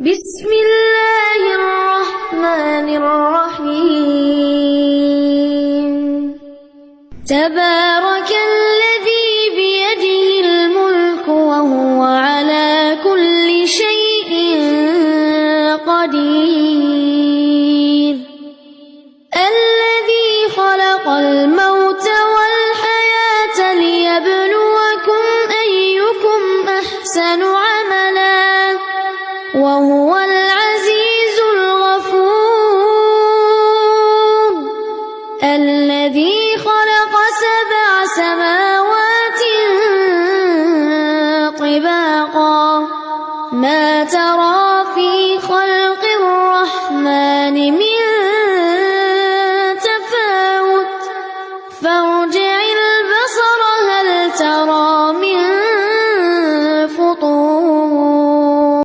بسم الله الرحمن الرحيم تبارك الذي بيده الملك وهو على كل شيء قدير الذي خلق الموت والحياة ليبلوكم أيكم أحسن عملا وهو العزيز الغفور الذي خلق 7 سماوات طباقا ما ترى في خلق الرحمن من